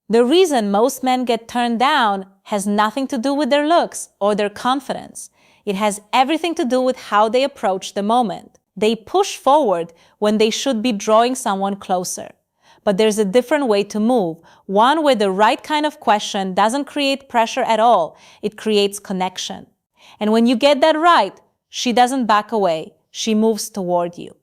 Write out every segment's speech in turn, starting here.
The reason most men get turned down has nothing to do with their looks or their confidence. It has everything to do with how they approach the moment. They push forward when they should be drawing someone closer. But there's a different way to move, one where the right kind of question doesn't create pressure at all, it creates connection. And when you get that right, she doesn't back away, she moves toward you.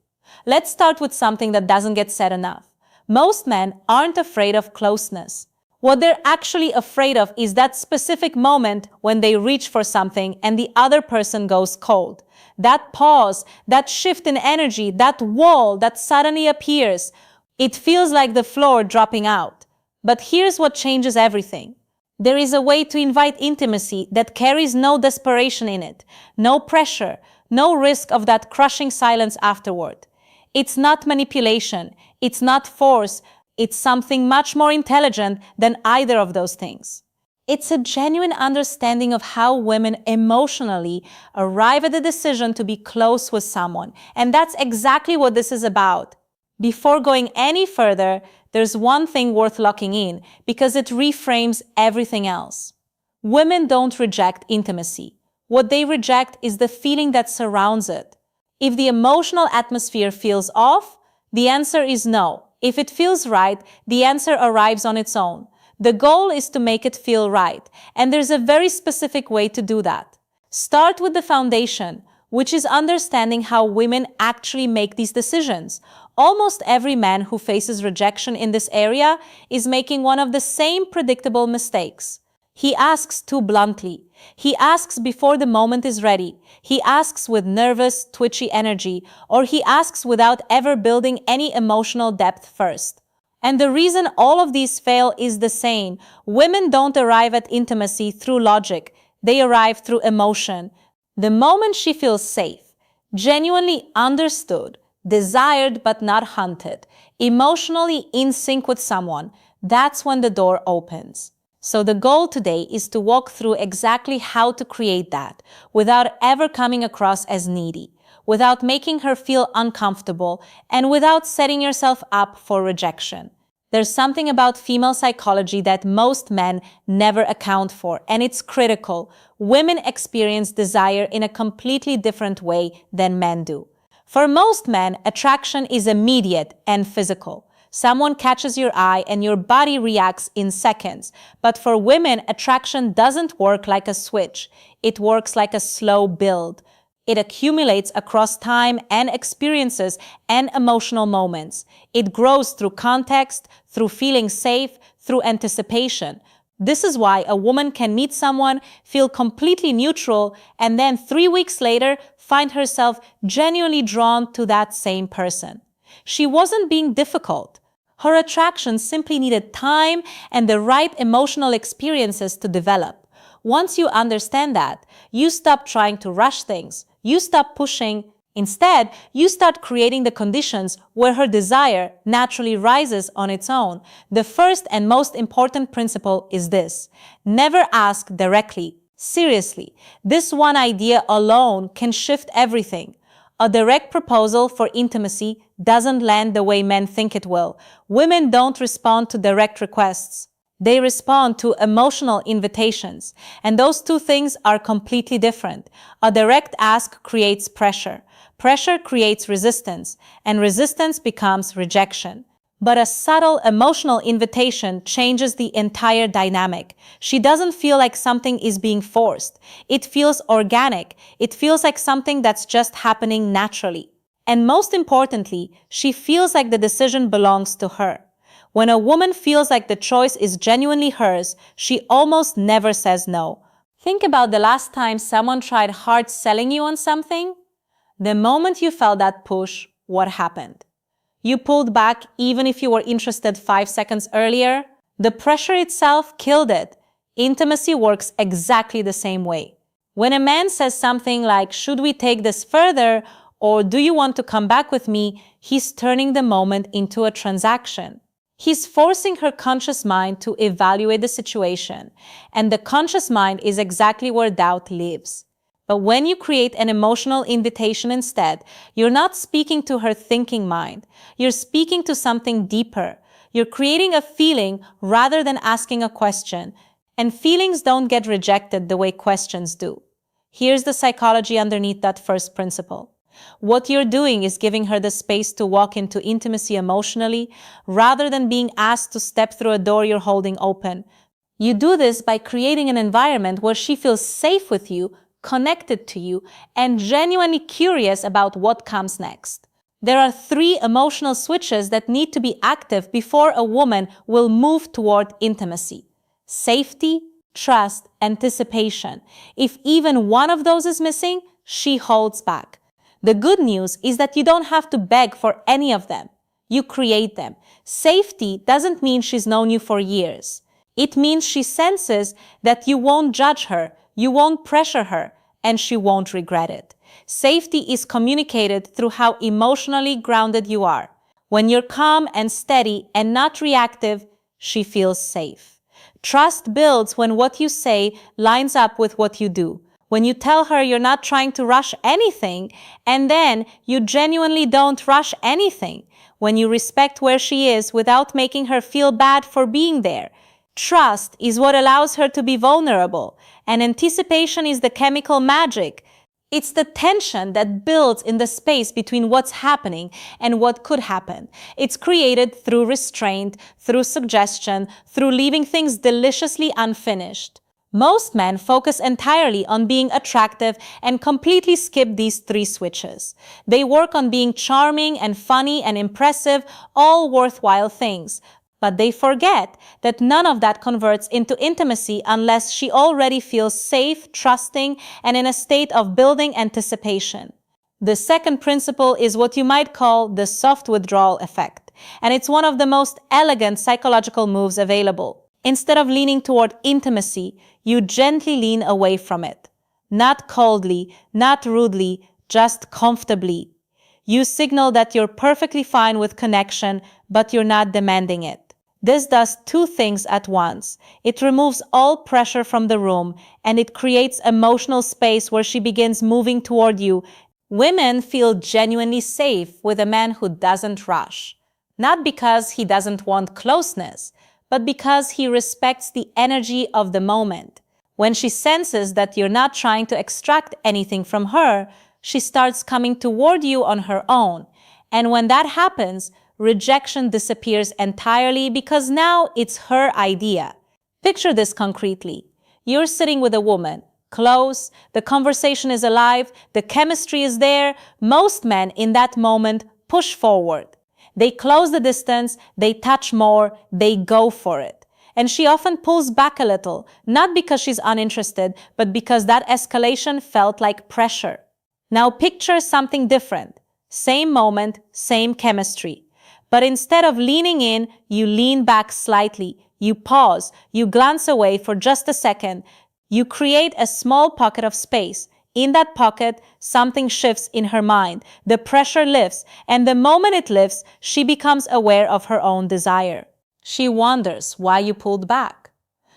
Let's start with something that doesn't get said enough. Most men aren't afraid of closeness. What they're actually afraid of is that specific moment when they reach for something and the other person goes cold. That pause, that shift in energy, that wall that suddenly appears. It feels like the floor dropping out. But here's what changes everything. There is a way to invite intimacy that carries no desperation in it, no pressure, no risk of that crushing silence afterward. It's not manipulation, it's not force, it's something much more intelligent than either of those things. It's a genuine understanding of how women emotionally arrive at the decision to be close with someone. And that's exactly what this is about. Before going any further, there's one thing worth locking in because it reframes everything else. Women don't reject intimacy. What they reject is the feeling that surrounds it. If the emotional atmosphere feels off, the answer is no. If it feels right, the answer arrives on its own. The goal is to make it feel right, and there's a very specific way to do that. Start with the foundation, which is understanding how women actually make these decisions. Almost every man who faces rejection in this area is making one of the same predictable mistakes. He asks too bluntly. He asks before the moment is ready. He asks with nervous, twitchy energy, or he asks without ever building any emotional depth first. And the reason all of these fail is the same. Women don't arrive at intimacy through logic. They arrive through emotion. The moment she feels safe, genuinely understood, desired but not hunted, emotionally in sync with someone, that's when the door opens. So the goal today is to walk through exactly how to create that without ever coming across as needy, without making her feel uncomfortable, and without setting yourself up for rejection. There's something about female psychology that most men never account for, and it's critical. Women experience desire in a completely different way than men do. For most men, attraction is immediate and physical. Someone catches your eye and your body reacts in seconds. But for women, attraction doesn't work like a switch. It works like a slow build. It accumulates across time and experiences and emotional moments. It grows through context, through feeling safe, through anticipation. This is why a woman can meet someone, feel completely neutral, and then 3 weeks later find herself genuinely drawn to that same person. She wasn't being difficult. Her attraction simply needed time and the right emotional experiences to develop. Once you understand that, you stop trying to rush things. You stop pushing. Instead, you start creating the conditions where her desire naturally rises on its own. The first and most important principle is this: never ask directly. Seriously, this one idea alone can shift everything. A direct proposal for intimacy doesn't land the way men think it will. Women don't respond to direct requests. They respond to emotional invitations. And those two things are completely different. A direct ask creates pressure. Pressure creates resistance, and resistance becomes rejection. But a subtle emotional invitation changes the entire dynamic. She doesn't feel like something is being forced. It feels organic. It feels like something that's just happening naturally. And most importantly, she feels like the decision belongs to her. When a woman feels like the choice is genuinely hers, she almost never says no. Think about the last time someone tried hard selling you on something. The moment you felt that push, what happened? You pulled back even if you were interested 5 seconds earlier. The pressure itself killed it. Intimacy works exactly the same way. When a man says something like, "Should we take this further?" or "Do you want to come back with me?" he's turning the moment into a transaction. He's forcing her conscious mind to evaluate the situation, and the conscious mind is exactly where doubt lives. But when you create an emotional invitation instead, you're not speaking to her thinking mind. You're speaking to something deeper. You're creating a feeling rather than asking a question, and feelings don't get rejected the way questions do. Here's the psychology underneath that first principle. What you're doing is giving her the space to walk into intimacy emotionally rather than being asked to step through a door you're holding open. You do this by creating an environment where she feels safe with you, connected to you, and genuinely curious about what comes next. There are 3 emotional switches that need to be active before a woman will move toward intimacy: safety, trust, anticipation. If even one of those is missing, she holds back. The good news is that you don't have to beg for any of them. You create them. Safety doesn't mean she's known you for years. It means she senses that you won't judge her, you won't pressure her, and she won't regret it. Safety is communicated through how emotionally grounded you are. When you're calm and steady and not reactive, she feels safe. Trust builds when what you say lines up with what you do. When you tell her you're not trying to rush anything, and then you genuinely don't rush anything. When you respect where she is without making her feel bad for being there. Trust is what allows her to be vulnerable, and anticipation is the chemical magic. It's the tension that builds in the space between what's happening and what could happen. It's created through restraint, through suggestion, through leaving things deliciously unfinished. Most men focus entirely on being attractive and completely skip these 3 switches. They work on being charming and funny and impressive, all worthwhile things. But they forget that none of that converts into intimacy unless she already feels safe, trusting, and in a state of building anticipation. The second principle is what you might call the soft withdrawal effect, and it's one of the most elegant psychological moves available. Instead of leaning toward intimacy, you gently lean away from it. Not coldly, not rudely, just comfortably. You signal that you're perfectly fine with connection, but you're not demanding it. This does 2 things at once. It removes all pressure from the room, and it creates emotional space where she begins moving toward you. Women feel genuinely safe with a man who doesn't rush. Not because he doesn't want closeness, but because he respects the energy of the moment. When she senses that you're not trying to extract anything from her, she starts coming toward you on her own. And when that happens, rejection disappears entirely because now it's her idea. Picture this concretely. You're sitting with a woman, close, the conversation is alive, the chemistry is there. Most men in that moment push forward. They close the distance, they touch more, they go for it. And she often pulls back a little, not because she's uninterested, but because that escalation felt like pressure. Now picture something different. Same moment, same chemistry. But instead of leaning in, you lean back slightly. You pause, you glance away for just a second. You create a small pocket of space. In that pocket, something shifts in her mind. The pressure lifts, and the moment it lifts, she becomes aware of her own desire. She wonders why you pulled back.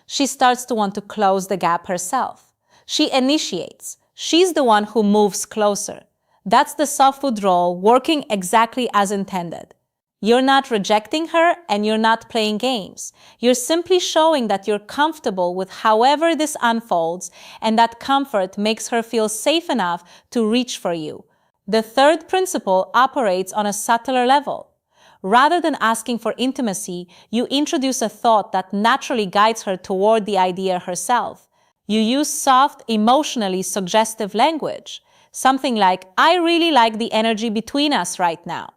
She starts to want to close the gap herself. She initiates. She's the one who moves closer. That's the soft withdrawal working exactly as intended. You're not rejecting her and you're not playing games. You're simply showing that you're comfortable with however this unfolds, and that comfort makes her feel safe enough to reach for you. The third principle operates on a subtler level. Rather than asking for intimacy, you introduce a thought that naturally guides her toward the idea herself. You use soft, emotionally suggestive language. Something like, "I really like the energy between us right now."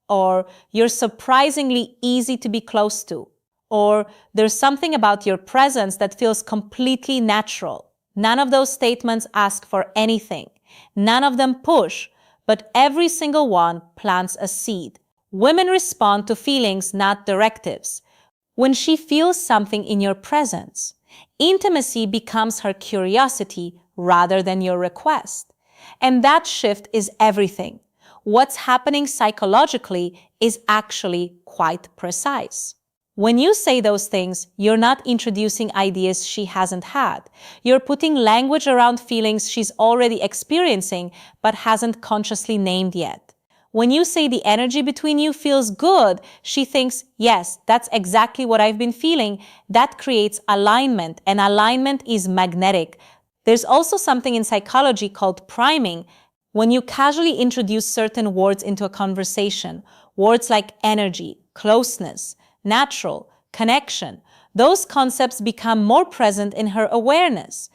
Or, "You're surprisingly easy to be close to." Or, "There's something about your presence that feels completely natural." None of those statements ask for anything. None of them push, but every single one plants a seed. Women respond to feelings, not directives. When she feels something in your presence, intimacy becomes her curiosity rather than your request. And that shift is everything. What's happening psychologically is actually quite precise. When you say those things, you're not introducing ideas she hasn't had. You're putting language around feelings she's already experiencing but hasn't consciously named yet. When you say the energy between you feels good, she thinks, yes, that's exactly what I've been feeling. That creates alignment, and alignment is magnetic. There's also something in psychology called priming. When you casually introduce certain words into a conversation, words like energy, closeness, natural, connection, those concepts become more present in her awareness.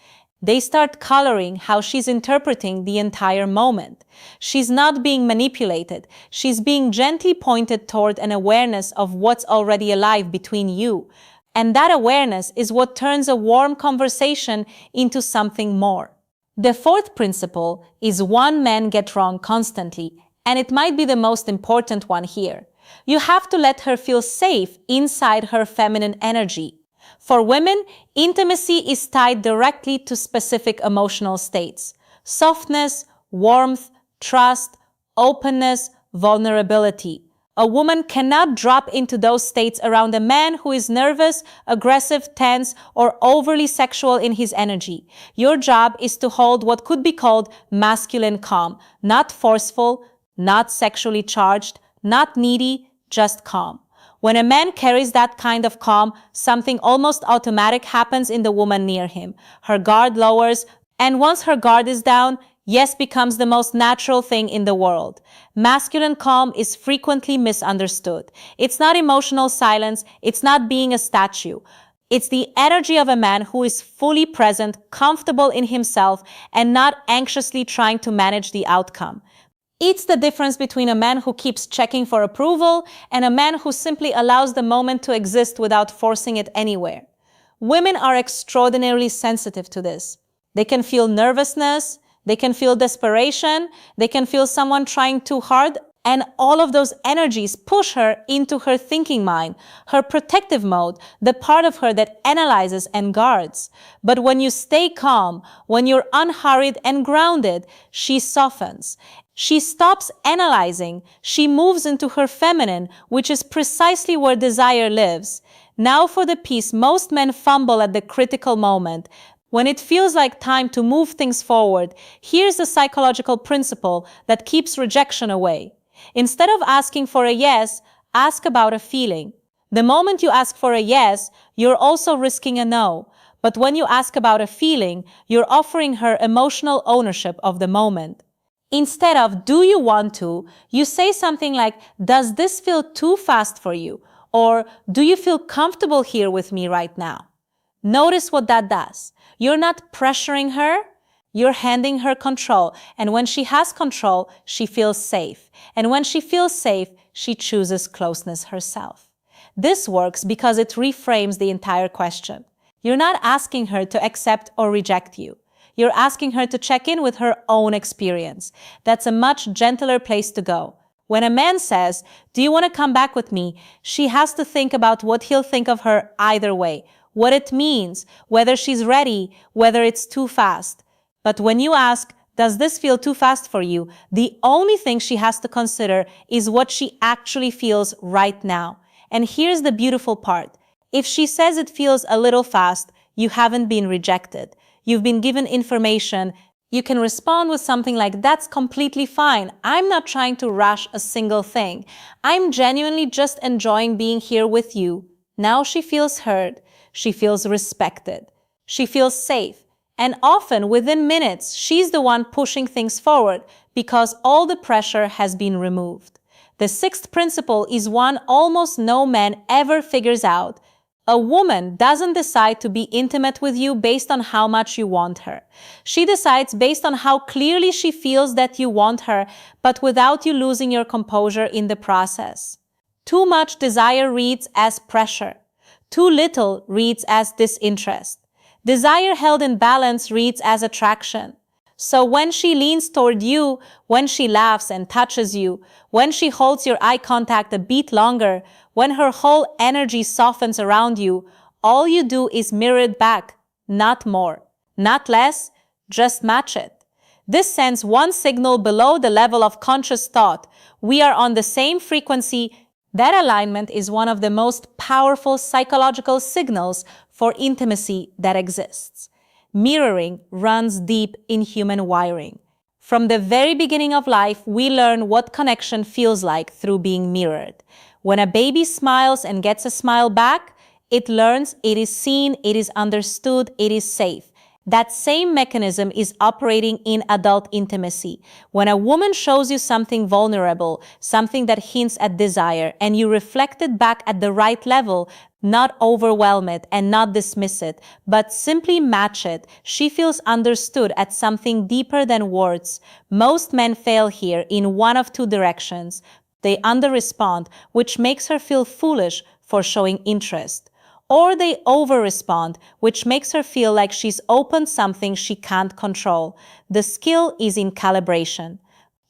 They start coloring how she's interpreting the entire moment. She's not being manipulated. She's being gently pointed toward an awareness of what's already alive between you. And that awareness is what turns a warm conversation into something more. The fourth principle is one man get wrong constantly, and it might be the most important one here. You have to let her feel safe inside her feminine energy. For women, intimacy is tied directly to specific emotional states: softness, warmth, trust, openness, vulnerability. A woman cannot drop into those states around a man who is nervous, aggressive, tense, or overly sexual in his energy. Your job is to hold what could be called masculine calm, not forceful, not sexually charged, not needy, just calm. When a man carries that kind of calm, something almost automatic happens in the woman near him. Her guard lowers, and once her guard is down, yes becomes the most natural thing in the world. Masculine calm is frequently misunderstood. It's not emotional silence, it's not being a statue. It's the energy of a man who is fully present, comfortable in himself, and not anxiously trying to manage the outcome. It's the difference between a man who keeps checking for approval and a man who simply allows the moment to exist without forcing it anywhere. Women are extraordinarily sensitive to this. They can feel nervousness, they can feel desperation, they can feel someone trying too hard, and all of those energies push her into her thinking mind, her protective mode, the part of her that analyzes and guards. But when you stay calm, when you're unhurried and grounded, she softens. She stops analyzing. She moves into her feminine, which is precisely where desire lives. Now for the piece most men fumble at the critical moment. When it feels like time to move things forward, here's the psychological principle that keeps rejection away. Instead of asking for a yes, ask about a feeling. The moment you ask for a yes, you're also risking a no. But when you ask about a feeling, you're offering her emotional ownership of the moment. Instead of, do you want to, you say something like, does this feel too fast for you? Or, do you feel comfortable here with me right now? Notice what that does. You're not pressuring her, you're handing her control. And when she has control, she feels safe. And when she feels safe, she chooses closeness herself. This works because it reframes the entire question. You're not asking her to accept or reject you. You're asking her to check in with her own experience. That's a much gentler place to go. When a man says, do you want to come back with me? She has to think about what he'll think of her either way, what it means, whether she's ready, whether it's too fast. But when you ask, does this feel too fast for you? The only thing she has to consider is what she actually feels right now. And here's the beautiful part. If she says it feels a little fast, you haven't been rejected. You've been given information. You can respond with something like, that's completely fine. I'm not trying to rush a single thing. I'm genuinely just enjoying being here with you. Now she feels heard. She feels respected. She feels safe. And often, within minutes, she's the one pushing things forward because all the pressure has been removed. The sixth principle is one almost no man ever figures out. A woman doesn't decide to be intimate with you based on how much you want her. She decides based on how clearly she feels that you want her, but without you losing your composure in the process. Too much desire reads as pressure. Too little reads as disinterest. Desire held in balance reads as attraction. So when she leans toward you, when she laughs and touches you, when she holds your eye contact a beat longer, when her whole energy softens around you, all you do is mirror it back, not more, not less, just match it. This sends one signal below the level of conscious thought. We are on the same frequency. That alignment is one of the most powerful psychological signals for intimacy that exists. Mirroring runs deep in human wiring. From the very beginning of life, we learn what connection feels like through being mirrored. When a baby smiles and gets a smile back, it learns it is seen, it is understood, it is safe. That same mechanism is operating in adult intimacy. When a woman shows you something vulnerable, something that hints at desire, and you reflect it back at the right level, not overwhelm it and not dismiss it, but simply match it, she feels understood at something deeper than words. Most men fail here in one of two directions. They underrespond, which makes her feel foolish for showing interest. Or they overrespond, which makes her feel like she's opened something she can't control. The skill is in calibration.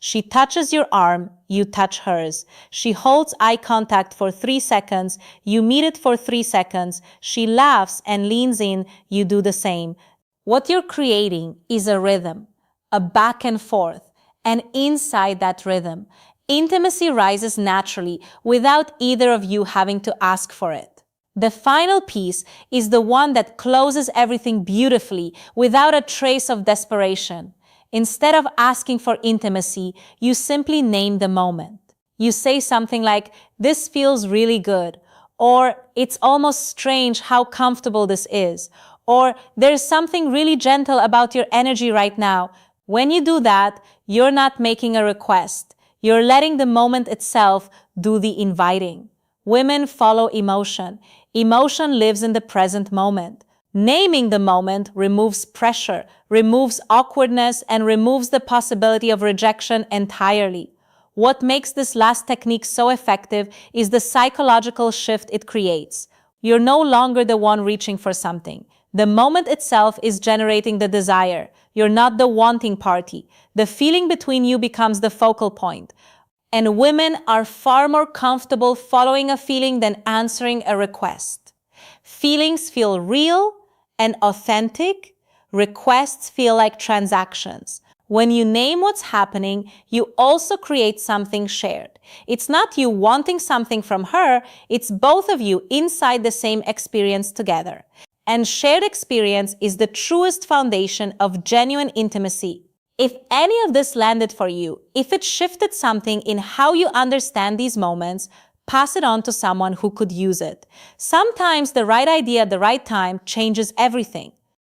She touches your arm, you touch hers. She holds eye contact for 3 seconds, you meet it for 3 seconds. She laughs and leans in, you do the same. What you're creating is a rhythm, a back and forth, and inside that rhythm, intimacy rises naturally without either of you having to ask for it. The final piece is the one that closes everything beautifully without a trace of desperation. Instead of asking for intimacy, you simply name the moment. You say something like, "This feels really good," or "It's almost strange how comfortable this is," or "There's something really gentle about your energy right now." When you do that, you're not making a request. You're letting the moment itself do the inviting. Women follow emotion. Emotion lives in the present moment. Naming the moment removes pressure, removes awkwardness, and removes the possibility of rejection entirely. What makes this last technique so effective is the psychological shift it creates. You're no longer the one reaching for something. The moment itself is generating the desire. You're not the wanting party. The feeling between you becomes the focal point. And women are far more comfortable following a feeling than answering a request. Feelings feel real and authentic. Requests feel like transactions. When you name what's happening, you also create something shared. It's not you wanting something from her, it's both of you inside the same experience together. And shared experience is the truest foundation of genuine intimacy. If any of this landed for you, if it shifted something in how you understand these moments, pass it on to someone who could use it. Sometimes the right idea at the right time changes everything.